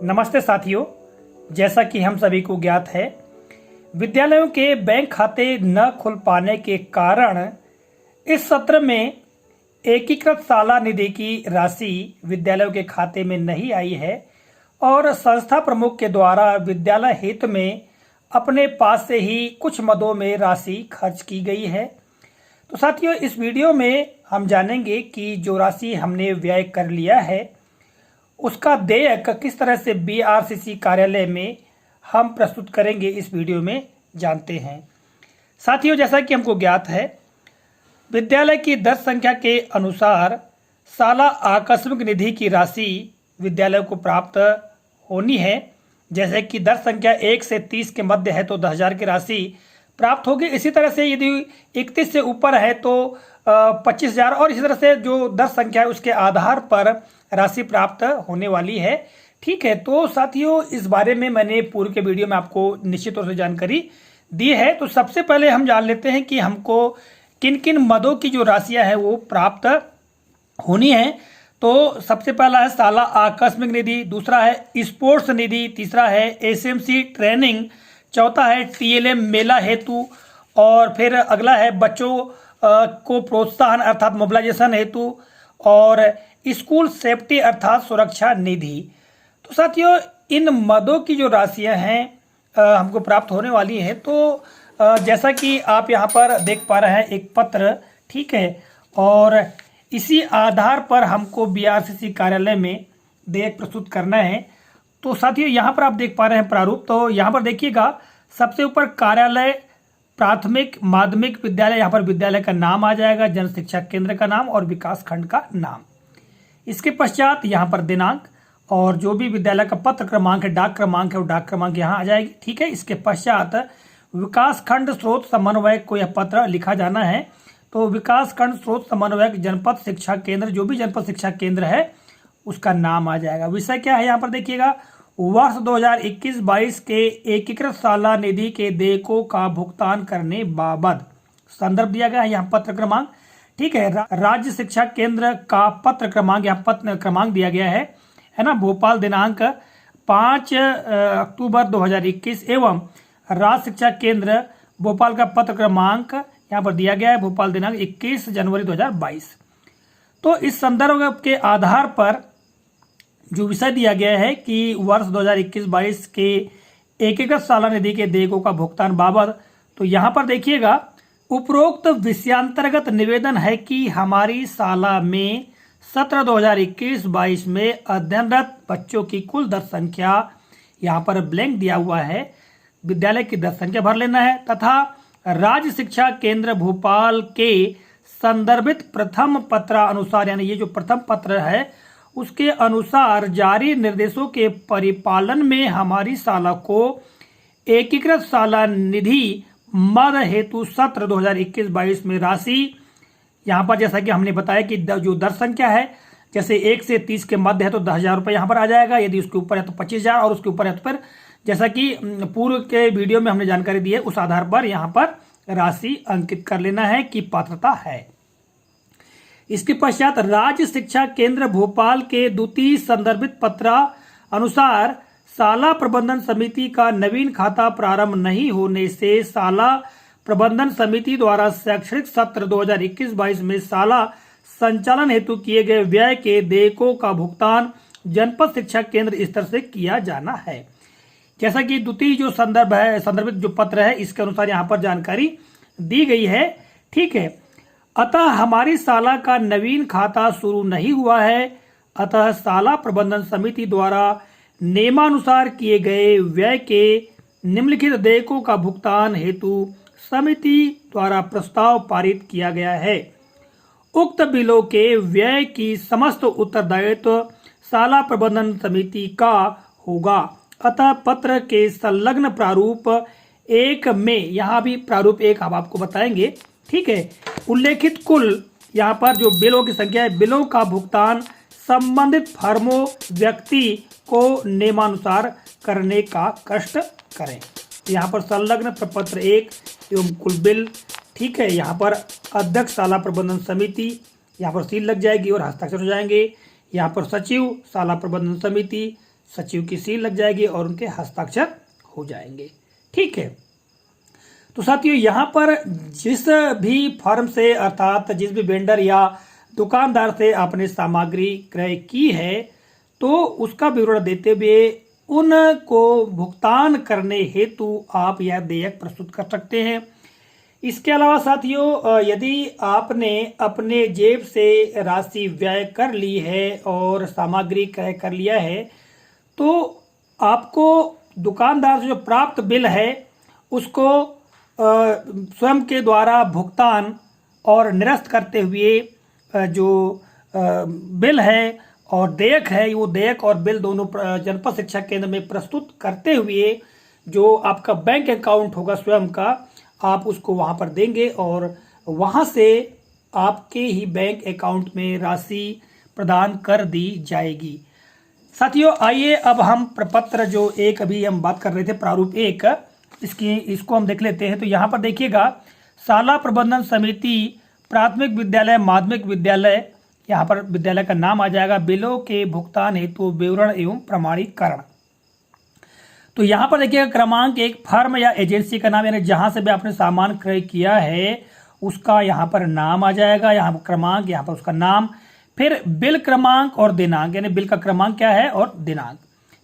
नमस्ते साथियों, जैसा कि हम सभी को ज्ञात है, विद्यालयों के बैंक खाते न खुल पाने के कारण इस सत्र में एकीकृत साला निधि की राशि विद्यालयों के खाते में नहीं आई है और संस्था प्रमुख के द्वारा विद्यालय हित में अपने पास से ही कुछ मदों में राशि खर्च की गई है। तो साथियों, इस वीडियो में हम जानेंगे कि जो राशि हमने व्यय कर लिया है उसका देयक किस तरह से बीआरसीसी कार्यालय में हम प्रस्तुत करेंगे, इस वीडियो में जानते हैं। साथियों, जैसा कि हमको ज्ञात है, विद्यालय की दर संख्या के अनुसार साला आकस्मिक निधि की राशि विद्यालय को प्राप्त होनी है। जैसे कि दर संख्या 1 से 30 के मध्य है तो 10,000 की राशि प्राप्त होगी। इसी तरह से यदि 31 से ऊपर है तो 25,000 और इसी तरह से जो दर संख्या है उसके आधार पर राशि प्राप्त होने वाली है। ठीक है, तो साथियों, इस बारे में मैंने पूर्व के वीडियो में आपको निश्चित तौर से जानकारी दी है। तो सबसे पहले हम जान लेते हैं कि हमको किन किन मदों की जो राशियां हैं वो प्राप्त होनी है। तो सबसे पहला है साला आकस्मिक निधि, दूसरा है स्पोर्ट्स निधि, तीसरा है एसएमसी ट्रेनिंग, चौथा है टीएलएम मेला हेतु और फिर अगला है बच्चों को प्रोत्साहन अर्थात मोबिलाइजेशन हेतु और स्कूल सेफ्टी अर्थात सुरक्षा निधि। तो साथियों, इन मदों की जो राशियां हैं हमको प्राप्त होने वाली हैं। तो जैसा कि आप यहां पर देख पा रहे हैं एक पत्र, ठीक है, और इसी आधार पर हमको बीआरसीसी कार्यालय में देयक प्रस्तुत करना है। तो साथियों, यहां पर आप देख पा रहे हैं प्रारूप। तो यहां पर देखिएगा, सबसे ऊपर कार्यालय प्राथमिक माध्यमिक विद्यालय, यहाँ पर विद्यालय का नाम आ जाएगा, जन शिक्षा केंद्र का नाम और विकास खंड का नाम। इसके पश्चात यहाँ पर दिनांक और जो भी विद्यालय का पत्र क्रमांक है, डाक क्रमांक है, वो डाक क्रमांक यहाँ आ जाएगी। ठीक है, इसके पश्चात विकास खंड स्रोत समन्वयक को यह पत्र लिखा जाना है। तो विकास खंड स्रोत समन्वयक जनपद शिक्षा केंद्र, जो भी जनपद शिक्षा केंद्र है उसका नाम आ जाएगा। विषय क्या है यहाँ पर देखिएगा, वर्ष 2021-22 के एकीकृत साला निधि के देयकों का भुगतान करने बाबत संदर्भ दिया गया है, यहाँ पत्र क्रमांक। ठीक है, राज्य शिक्षा केंद्र का पत्र क्रमांक, यहाँ पत्र क्रमांक दिया गया है ना, भोपाल दिनांक 5 अक्टूबर 2021 एवं राज्य शिक्षा केंद्र भोपाल का पत्र क्रमांक यहाँ पर दिया गया है, भोपाल दिनांक 21 जनवरी 2022। तो इस संदर्भ के आधार पर जो विषय दिया गया है कि वर्ष 2021-22 के एकीकृत साला निधि के देयकों का भुगतान बाबत, तो यहाँ पर देखिएगा, उपरोक्त विषयांतर्गत निवेदन है कि हमारी शाला में सत्र 2021-22 में अध्ययनरत बच्चों की कुल दर संख्या, यहाँ पर ब्लैंक दिया हुआ है, विद्यालय की दर संख्या भर लेना है, तथा राज्य शिक्षा केंद्र भोपाल के संदर्भित प्रथम पत्रानुसार, यानी ये जो प्रथम पत्र है उसके अनुसार जारी निर्देशों के परिपालन में हमारी शाला को एकीकृत साला निधि मद हेतु सत्र 2021-22 में राशि, यहाँ पर जैसा कि हमने बताया कि जो दर संख्या है, जैसे 1 से 30 के मध्य है तो 10,000 रुपये यहाँ पर आ जाएगा, यदि उसके ऊपर है तो 25,000 और उसके ऊपर है तो फिर जैसा कि पूर्व के वीडियो में हमने जानकारी दी है उस आधार पर यहाँ पर राशि अंकित कर लेना है कि पात्रता है। इसके पश्चात राज्य शिक्षा केंद्र भोपाल के द्वितीय संदर्भित पत्र अनुसार शाला प्रबंधन समिति का नवीन खाता प्रारंभ नहीं होने से शाला प्रबंधन समिति द्वारा शैक्षणिक सत्र 2021-22 में शाला संचालन हेतु किए गए व्यय के देयकों का भुगतान जनपद शिक्षा केंद्र स्तर से किया जाना है। जैसा कि द्वितीय जो संदर्भ है, संदर्भित जो पत्र है, इसके अनुसार यहाँ पर जानकारी दी गई है। ठीक है, अतः हमारी शाला का नवीन खाता शुरू नहीं हुआ है, अतः शाला प्रबंधन समिति द्वारा नियमानुसार किए गए व्यय के निम्नलिखित देयकों का भुगतान हेतु समिति द्वारा प्रस्ताव पारित किया गया है। उक्त बिलों के व्यय की समस्त उत्तरदायित्व शाला प्रबंधन समिति का होगा। अतः पत्र के संलग्न प्रारूप 1 में, यहाँ भी प्रारूप 1 हम आपको बताएंगे, ठीक है, उल्लेखित कुल यहाँ पर जो बिलों की संख्या है, बिलों का भुगतान संबंधित फर्मों व्यक्ति को नियमानुसार करने का कष्ट करें। यहाँ पर संलग्न प्रपत्र 1 एवं कुल बिल, ठीक है, यहाँ पर अध्यक्ष शाला प्रबंधन समिति, यहाँ पर सील लग जाएगी और हस्ताक्षर हो जाएंगे। यहाँ पर सचिव शाला प्रबंधन समिति, सचिव की सील लग जाएगी और उनके हस्ताक्षर हो जाएंगे। ठीक है, तो साथियों यहाँ पर जिस भी फर्म से अर्थात जिस भी वेंडर या दुकानदार से आपने सामग्री क्रय की है तो उसका विवरण देते हुए उनको भुगतान करने हेतु आप यह देयक प्रस्तुत कर सकते हैं। इसके अलावा साथियों यदि आपने अपने जेब से राशि व्यय कर ली है और सामग्री क्रय कर लिया है तो आपको दुकानदार से जो प्राप्त बिल है उसको स्वयं के द्वारा भुगतान और निरस्त करते हुए जो बिल है और देयक है, वो देयक और बिल दोनों जनपद शिक्षा केंद्र में प्रस्तुत करते हुए जो आपका बैंक अकाउंट होगा स्वयं का, आप उसको वहां पर देंगे और वहां से आपके ही बैंक अकाउंट में राशि प्रदान कर दी जाएगी। साथियों आइए अब हम प्रपत्र जो एक अभी हम बात कर रहे थे प्रारूप एक, इसको हम देख लेते हैं। तो यहाँ पर देखिएगा, शाला प्रबंधन समिति प्राथमिक विद्यालय माध्यमिक विद्यालय, यहाँ पर विद्यालय का नाम आ जाएगा, बिलों के भुगतान हेतु विवरण एवं प्रमाणीकरण। तो यहाँ पर देखिएगा क्रमांक एक, फर्म या एजेंसी का नाम, यानी जहां से भी आपने सामान क्रय किया है उसका यहाँ पर नाम आ जाएगा, यहाँ पर क्रमांक, यहाँ पर उसका नाम, फिर बिल क्रमांक और दिनांक, यानी बिल का क्रमांक क्या है और दिनांक,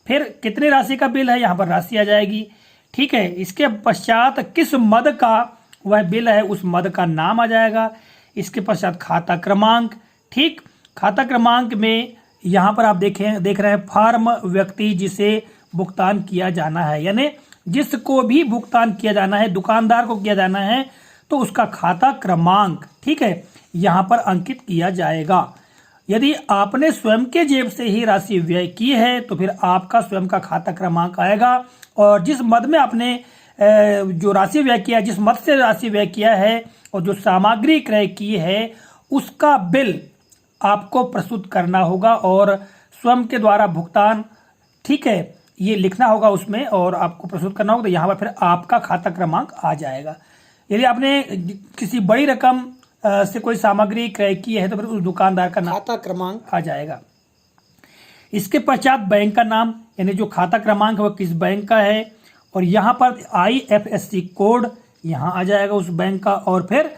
फिर कितनी राशि का बिल है, यहाँ पर राशि आ जाएगी। ठीक है, इसके पश्चात किस मद का वह बिल है उस मद का नाम आ जाएगा। इसके पश्चात खाता क्रमांक। ठीक, खाता क्रमांक में यहाँ पर आप देख रहे हैं फर्म, व्यक्ति जिसे भुगतान किया जाना है, यानी जिसको भी भुगतान किया जाना है, दुकानदार को किया जाना है तो उसका खाता क्रमांक, ठीक है, यहाँ पर अंकित किया जाएगा। यदि आपने स्वयं के जेब से ही राशि व्यय की है तो फिर आपका स्वयं का खाता क्रमांक आएगा और जिस मद में आपने जो राशि व्यय किया, जिस मद से राशि व्यय किया है और जो सामग्री क्रय की है उसका बिल आपको प्रस्तुत करना होगा और स्वयं के द्वारा भुगतान, ठीक है, ये लिखना होगा उसमें और आपको प्रस्तुत करना होगा। तो यहाँ पर फिर आपका खाता क्रमांक आ जाएगा। यदि आपने किसी बड़ी रकम से कोई सामग्री क्रय की है तो फिर उस दुकानदार का खाता क्रमांक आ जाएगा। इसके पश्चात बैंक का नाम, यानी जो खाता क्रमांक है वो किस बैंक का है और यहाँ पर IFSC कोड यहाँ आ जाएगा उस बैंक का और फिर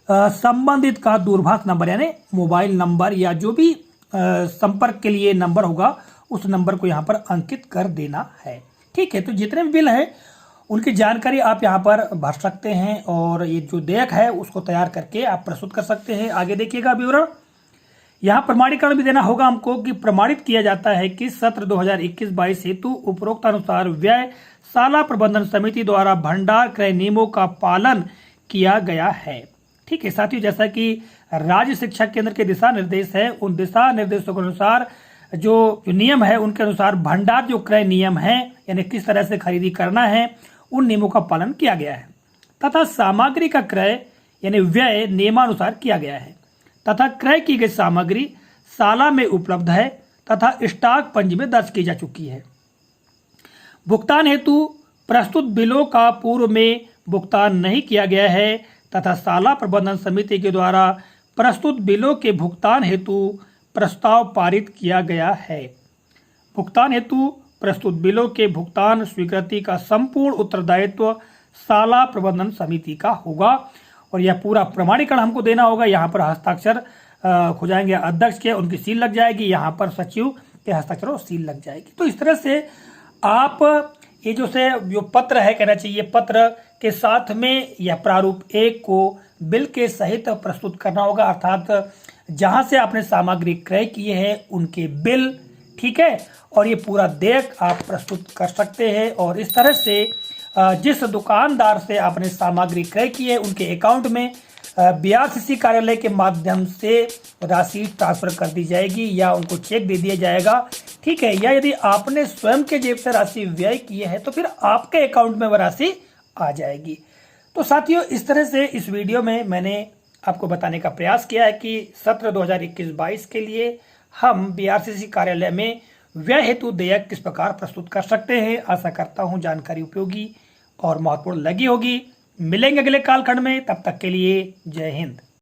संबंधित का दूरभाष नंबर यानी मोबाइल नंबर या जो भी संपर्क के लिए नंबर होगा उस नंबर को यहाँ पर अंकित कर देना है। ठीक है, तो जितने भी बिल हैं उनकी जानकारी आप यहाँ पर भर सकते हैं और ये जो देयक है उसको तैयार करके आप प्रस्तुत कर सकते हैं। आगे देखिएगा विवरण, यहाँ प्रमाणीकरण भी देना होगा हमको कि प्रमाणित किया जाता है कि सत्र 2021-22 हेतु उपरोक्त अनुसार व्यय शाला प्रबंधन समिति द्वारा भंडार क्रय नियमों का पालन किया गया है। ठीक है साथियों, जैसा कि राज्य शिक्षा केंद्र के दिशा निर्देश है, उन दिशा निर्देशों के अनुसार जो नियम है उनके अनुसार भंडार जो क्रय नियम है यानी किस तरह से खरीदी करना है उन नियमों का पालन किया गया है तथा सामग्री का क्रय यानी व्यय नियमानुसार किया गया है तथा क्रय की गई सामग्री शाला में उपलब्ध है तथा स्टॉक पंजी में दर्ज की जा चुकी है। भुगतान हेतु प्रस्तुत बिलों का पूर्व में भुगतान नहीं किया गया है तथा शाला प्रबंधन समिति के द्वारा प्रस्तुत बिलों के भुगतान हेतु प्रस्ताव पारित किया गया है। भुगतान हेतु प्रस्तुत बिलों के भुगतान स्वीकृति का संपूर्ण उत्तरदायित्व शाला प्रबंधन समिति का होगा और यह पूरा प्रमाणीकरण हमको देना होगा। यहाँ पर हस्ताक्षर हो जाएंगे अध्यक्ष के, उनकी सील लग जाएगी, यहाँ पर सचिव के हस्ताक्षर और सील लग जाएगी। तो इस तरह से आप ये जो पत्र है, कहना चाहिए पत्र के साथ में यह प्रारूप एक को बिल के सहित प्रस्तुत करना होगा, अर्थात जहां से आपने सामग्री क्रय किए हैं उनके बिल, ठीक है, और ये पूरा देयक आप प्रस्तुत कर सकते हैं और इस तरह से जिस दुकानदार से आपने सामग्री क्रय की है उनके अकाउंट में BRCC कार्यालय के माध्यम से राशि ट्रांसफर कर दी जाएगी या उनको चेक दे दिया जाएगा। ठीक है, या यदि आपने स्वयं के जेब से राशि व्यय की है तो फिर आपके अकाउंट में वह राशि आ जाएगी। तो साथियों, इस तरह से इस वीडियो में मैंने आपको बताने का प्रयास किया है कि सत्र 2021-22 के लिए हम BRCC कार्यालय में व्यय हेतु देयक किस प्रकार प्रस्तुत कर सकते हैं। आशा करता हूं जानकारी उपयोगी और महत्वपूर्ण लगी होगी। मिलेंगे अगले कालखंड में, तब तक के लिए जय हिंद।